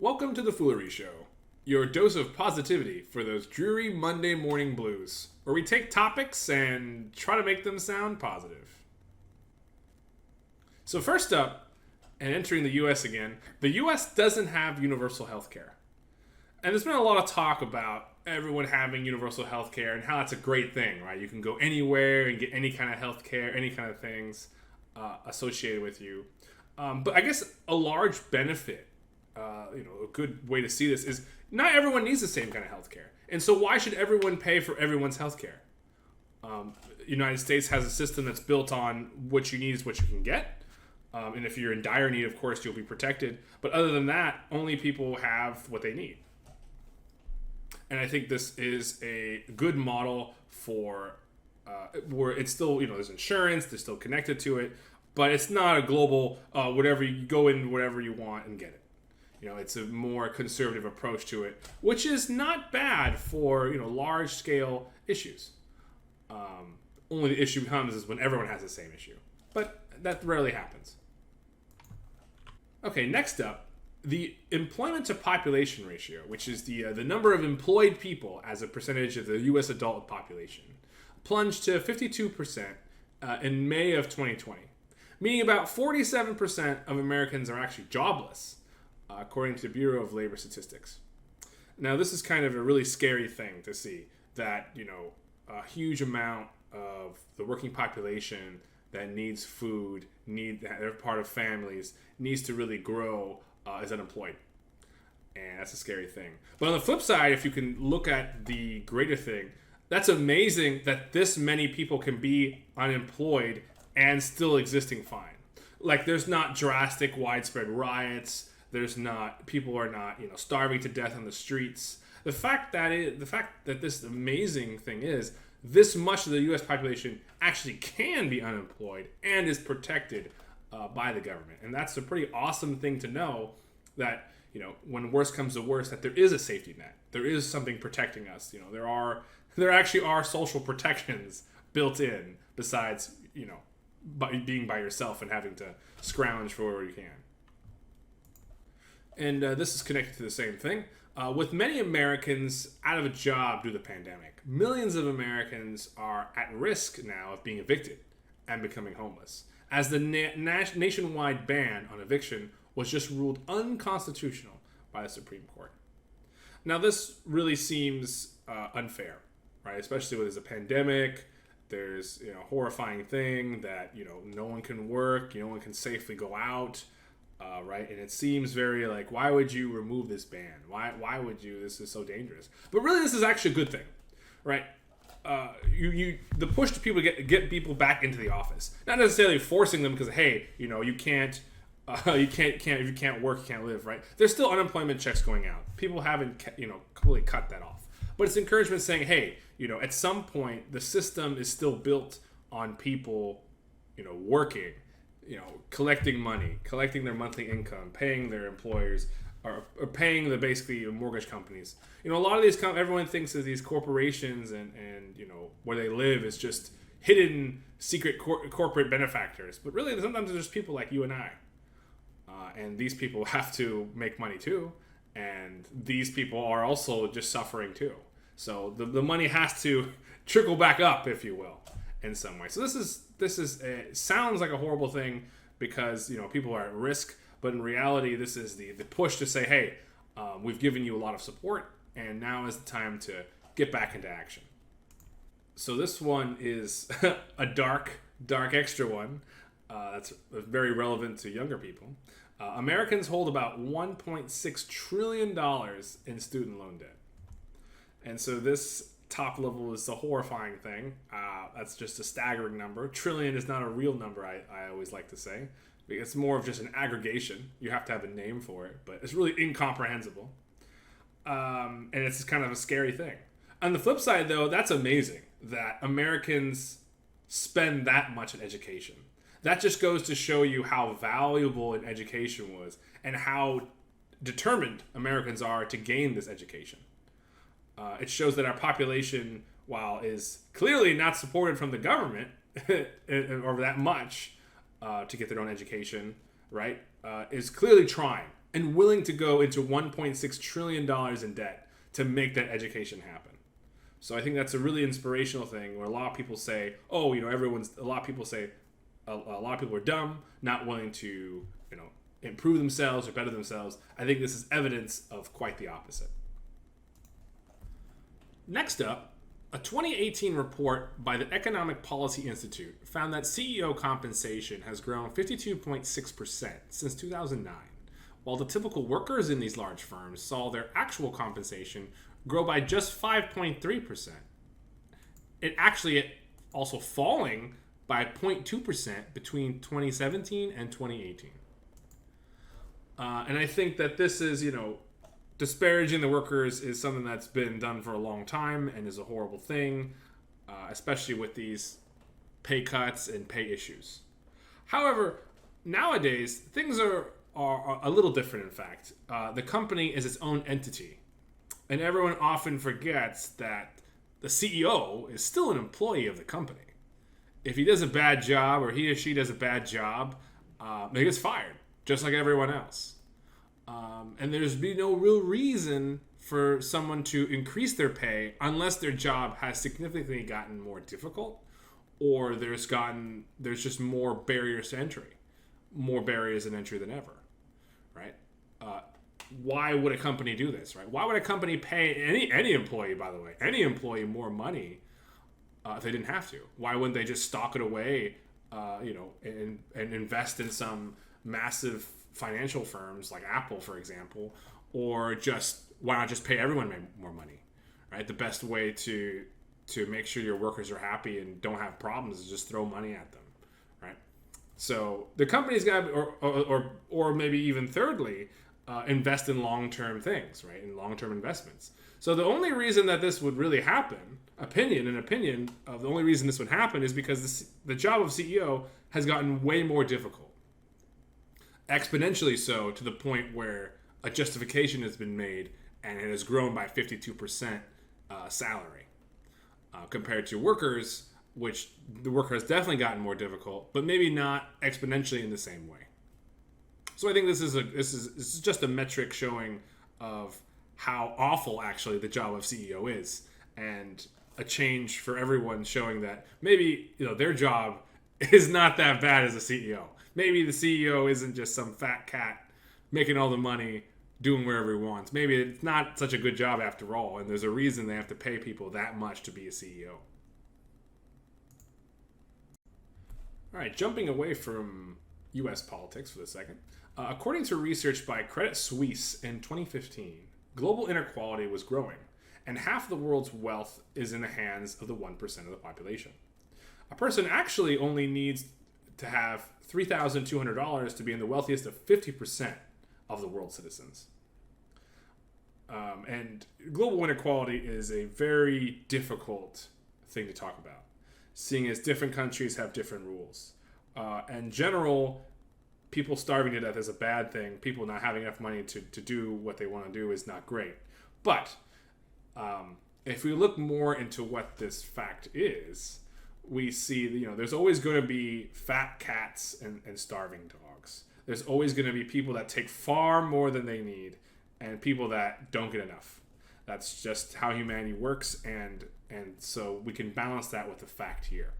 Welcome to the Foolery Show, your dose of positivity for those dreary Monday morning blues, where we take topics and try to make them sound positive. So first up, and entering the US again, the US doesn't have universal health care. And there's been a lot of talk about everyone having universal health care and how that's a great thing, right? You can go anywhere and get any kind of health care, any kind of things associated with you. But I guess a large benefit, a good way to see this is not everyone needs the same kind of health care. And so why should everyone pay for everyone's health care? United States has a system that's built on what you need is what you can get. And if you're in dire need, of course, you'll be protected. But other than that, only people have what they need. And I think this is a good model for where it's still, there's insurance, they're still connected to it, but it's not a global, whatever you go in, whatever you want and get it. It's a more conservative approach to it, which is not bad for, large scale issues. Only the issue comes is when everyone has the same issue, but that rarely happens. Okay, next up, the employment to population ratio, which is the number of employed people as a percentage of the U.S. adult population, plunged to 52% in May of 2020, meaning about 47% of Americans are actually jobless, according to the Bureau of Labor Statistics. Now, this is kind of a really scary thing to see, that, a huge amount of the working population that needs food, they're part of families, needs to really grow, is unemployed. And that's a scary thing. But on the flip side, if you can look at the greater thing, that's amazing that this many people can be unemployed and still existing fine. Like, there's not drastic widespread riots. People are not, starving to death on the streets. The fact that this amazing thing is, this much of the U.S. population actually can be unemployed and is protected by the government. And that's a pretty awesome thing to know, that, when worse comes to worse, that there is a safety net. There is something protecting us. There actually are social protections built in besides, being by yourself and having to scrounge for where you can. And this is connected to the same thing. With many Americans out of a job due to the pandemic, millions of Americans are at risk now of being evicted and becoming homeless, as the nationwide ban on eviction was just ruled unconstitutional by the Supreme Court. Now, this really seems unfair, right? Especially when there's a pandemic, there's a horrifying thing that no one can work, no one can safely go out. Right, and it seems very like, why would you remove this ban? Why would you? This is so dangerous. But really, this is actually a good thing, right? The push to people get people back into the office, not necessarily forcing them because hey, you can't if you can't work, you can't live, right? There's still unemployment checks going out. People haven't completely cut that off, but it's encouragement saying, hey, at some point the system is still built on people, working. Collecting money, collecting their monthly income, paying their employers, or paying the basically mortgage companies. A lot of these, everyone thinks of these corporations and where they live is just hidden secret corporate benefactors. But really, sometimes there's people like you and I. And these people have to make money too. And these people are also just suffering too. So the money has to trickle back up, if you will, in some way. So this sounds like a horrible thing because people are at risk, but in reality, this is the push to say, hey, we've given you a lot of support, and now is the time to get back into action. So this one is a dark extra one that's very relevant to younger people. Americans hold about $1.6 trillion in student loan debt, and so this top level is a horrifying thing. That's just a staggering number. Trillion is not a real number, I always like to say. It's more of just an aggregation. You have to have a name for it, but it's really incomprehensible. And it's kind of a scary thing. On the flip side, though, that's amazing that Americans spend that much in education. That just goes to show you how valuable an education was and how determined Americans are to gain this education. It shows that our population, while is clearly not supported from the government or that much to get their own education, right, is clearly trying and willing to go into $1.6 trillion in debt to make that education happen. So I think that's a really inspirational thing where a lot of people say, oh, a lot of people say a lot of people are dumb, not willing to, improve themselves or better themselves. I think this is evidence of quite the opposite. Next up, a 2018 report by the Economic Policy Institute found that CEO compensation has grown 52.6% since 2009, while the typical workers in these large firms saw their actual compensation grow by just 5.3%. It actually also falling by 0.2% between 2017 and 2018. And I think that this is, disparaging the workers is something that's been done for a long time and is a horrible thing, especially with these pay cuts and pay issues. However, nowadays, things are a little different, in fact. The company is its own entity. And everyone often forgets that the CEO is still an employee of the company. If he does a bad job or he or she does a bad job, he gets fired, just like everyone else. And there's be no real reason for someone to increase their pay unless their job has significantly gotten more difficult or there's just more barriers to entry, more barriers in entry than ever, right? Why would a company do this, right? Why would a company pay any employee, by the way, any employee more money if they didn't have to? Why wouldn't they just stock it away, and invest in some massive financial firms like Apple, for example, or why not just pay everyone more money, right? The best way to make sure your workers are happy and don't have problems is just throw money at them, right? So the company's got, or maybe even thirdly, invest in long-term things, right? In long-term investments. So the only reason that this would really happen, opinion of the only reason this would happen is because the job of CEO has gotten way more difficult. Exponentially so, to the point where a justification has been made and it has grown by 52% salary compared to workers, which the worker has definitely gotten more difficult, but maybe not exponentially in the same way. So I think this is just a metric showing of how awful actually the job of CEO is, and a change for everyone showing that maybe their job is not that bad as a CEO. Maybe the CEO isn't just some fat cat making all the money, doing wherever he wants. Maybe it's not such a good job after all, and there's a reason they have to pay people that much to be a CEO. All right, jumping away from U.S. politics for a second. According to research by Credit Suisse in 2015, global inequality was growing, and half the world's wealth is in the hands of the 1% of the population. A person actually only needs to have $3,200 to be in the wealthiest of 50% of the world's citizens. And global inequality is a very difficult thing to talk about, seeing as different countries have different rules. In general, people starving to death is a bad thing. People not having enough money to do what they want to do is not great. But if we look more into what this fact is, we see there's always going to be fat cats and starving dogs. There's always going to be people that take far more than they need and people that don't get enough. That's just how humanity works, and so we can balance that with the fact here.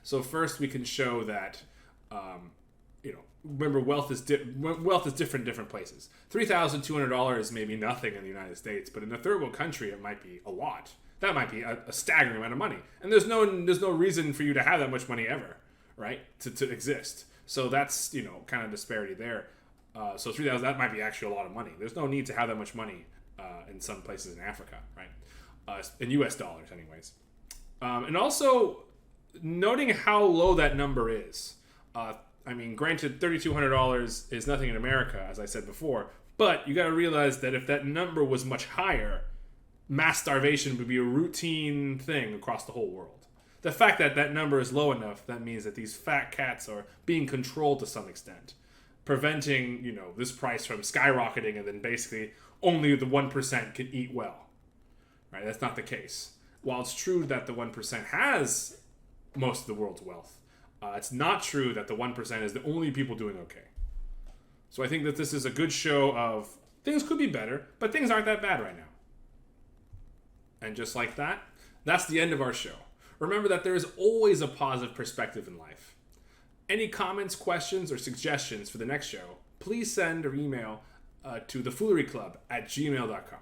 So first we can show that remember, wealth is different in different places. $3,200 is maybe nothing in the United States, but in a third world country it might be a lot. That might be a staggering amount of money, and there's no reason for you to have that much money ever, right? To exist. So that's kind of disparity there. So $3,000, that might be actually a lot of money. There's no need to have that much money in some places in Africa, right? In U.S. dollars, anyways. And also noting how low that number is. Granted, $3,200 is nothing in America, as I said before, but you got to realize that if that number was much higher, mass starvation would be a routine thing across the whole world. The fact that that number is low enough, that means that these fat cats are being controlled to some extent, preventing, this price from skyrocketing, and then basically only the 1% can eat well. Right? That's not the case. While it's true that the 1% has most of the world's wealth, it's not true that the 1% is the only people doing okay. So I think that this is a good show of things could be better, but things aren't that bad right now. And just like that, that's the end of our show. Remember that there is always a positive perspective in life. Any comments, questions, or suggestions for the next show, please send or email to thefooleryclub@gmail.com.